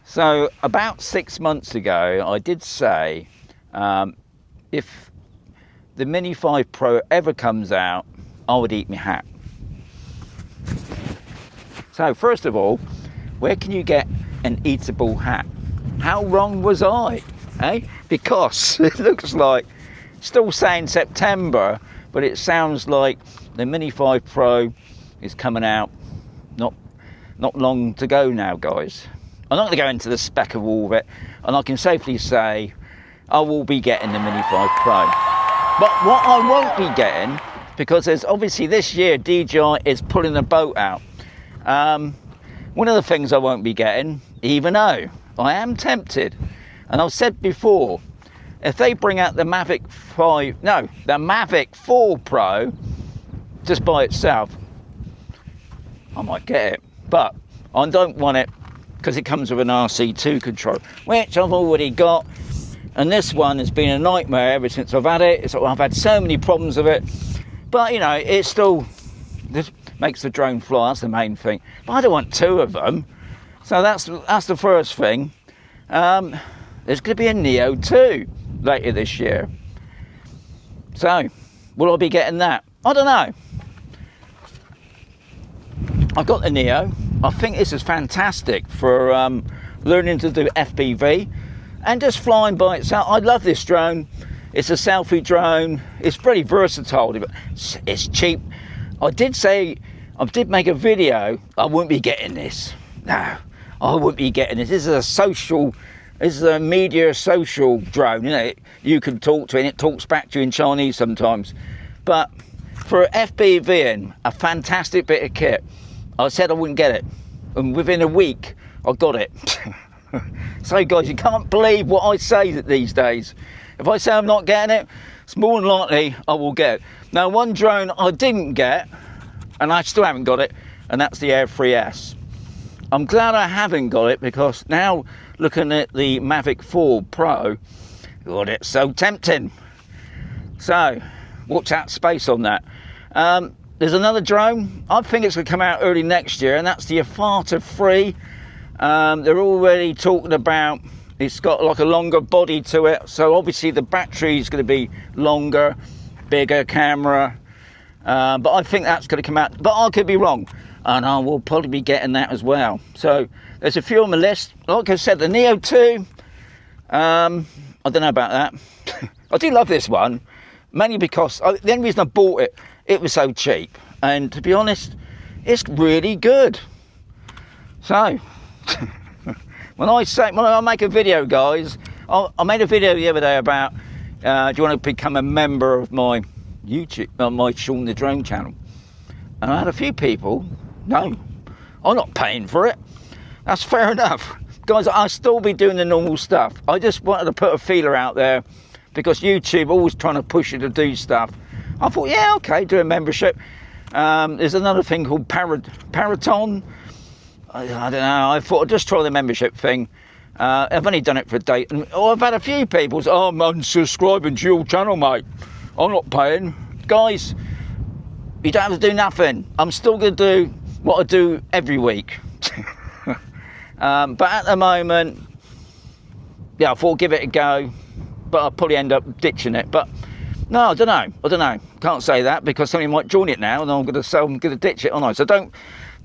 So about 6 months ago, I did say, if the Mini 5 Pro ever comes out, I would eat my hat. So first of all, where can you get an eatable hat? How wrong was I? Eh? Because it looks like, still saying September, but it sounds like the Mini 5 Pro is coming out not long to go now, guys. I'm not going to go into the spec of all of it, and I can safely say I will be getting the Mini 5 Pro. But what I won't be getting, because there's obviously this year DJI is pulling the boat out. One of the things I won't be getting, even though I am tempted, and I've said before, if they bring out the Mavic 4 Pro just by itself, I might get it. But I don't want it because it comes with an RC2 controller, which I've already got. And this one has been a nightmare ever since I've had it. I've had so many problems with it. But, you know, it still just makes the drone fly. That's the main thing. But I don't want two of them. So that's the first thing. There's going to be a Neo 2 later this year. So, will I be getting that? I don't know. I've got the Neo. I think this is fantastic for learning to do FPV and just flying by itself. I love this drone. It's a selfie drone. It's pretty versatile, but it's cheap. I did make a video. I wouldn't be getting this. No, I wouldn't be getting this. This is a media social drone. You know, you can talk to it and it talks back to you in Chinese sometimes. But for FPVing, a fantastic bit of kit. I said I wouldn't get it, and within a week, I got it. So guys, you can't believe what I say these days. If I say I'm not getting it, it's more than likely I will get it. Now, one drone I didn't get, and I still haven't got it, and that's the Air 3S. I'm glad I haven't got it, because now looking at the Mavic 4 Pro, God, it's so tempting. So, watch that space on that. There's another drone. I think it's going to come out early next year, and that's the AESA 3. They're already talking about it's got like a longer body to it, so obviously the battery is going to be longer, bigger camera. But I think that's going to come out. But I could be wrong, and I will probably be getting that as well. So there's a few on the list. Like I said, the Neo 2. I don't know about that. I do love this one, mainly because the only reason I bought it. It was so cheap, and to be honest, it's really good. So, when I make a video, guys, I made a video the other day about, do you want to become a member of my YouTube, my Sean the Drone channel? And I had a few people, no, I'm not paying for it. That's fair enough. Guys, I'll still be doing the normal stuff. I just wanted to put a feeler out there, because YouTube always trying to push you to do stuff. I thought, yeah, okay, do a membership. There's another thing called Paraton. I don't know. I thought I'd just try the membership thing. I've only done it for a day. And I've had a few people say, oh, I'm unsubscribing to your channel, mate. I'm not paying. Guys, you don't have to do nothing. I'm still going to do what I do every week. But at the moment, yeah, I thought I'd give it a go. But I'll probably end up ditching it. But no, I don't know. Can't say that, because somebody might join it now, and I'm going to ditch it, aren't I? So don't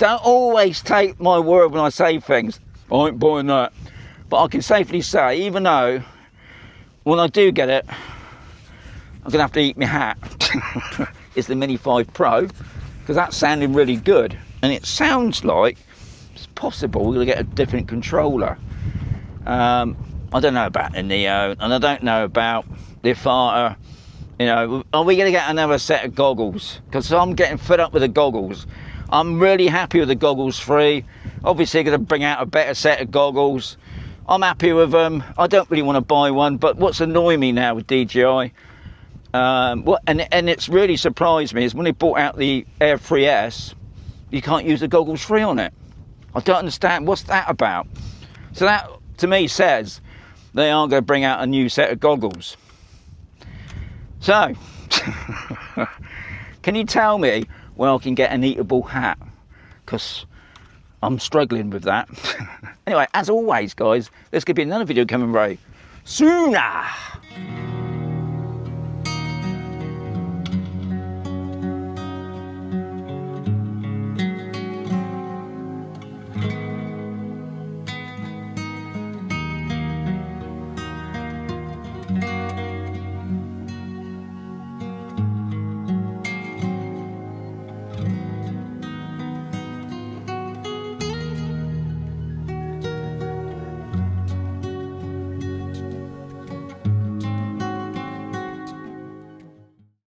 always take my word when I say things. I ain't buying that. But I can safely say, even though when I do get it, I'm going to have to eat my hat. It's the Mini 5 Pro, because that's sounding really good, and it sounds like it's possible we're going to get a different controller. I don't know about the Neo, and I don't know about the AESA. You know, are we going to get another set of goggles? Because I'm getting fed up with the goggles. I'm really happy with the goggles 3. Obviously, going to bring out a better set of goggles. I'm happy with them. I don't really want to buy one, but what's annoying me now with DJI, and it's really surprised me, is when they brought out the Air 3S, you can't use the goggles 3 on it. I don't understand. What's that about? So that, to me, says they are going to bring out a new set of goggles. So, can you tell me where I can get an eatable hat? Because I'm struggling with that. Anyway, as always, guys, there's going to be another video coming very sooner.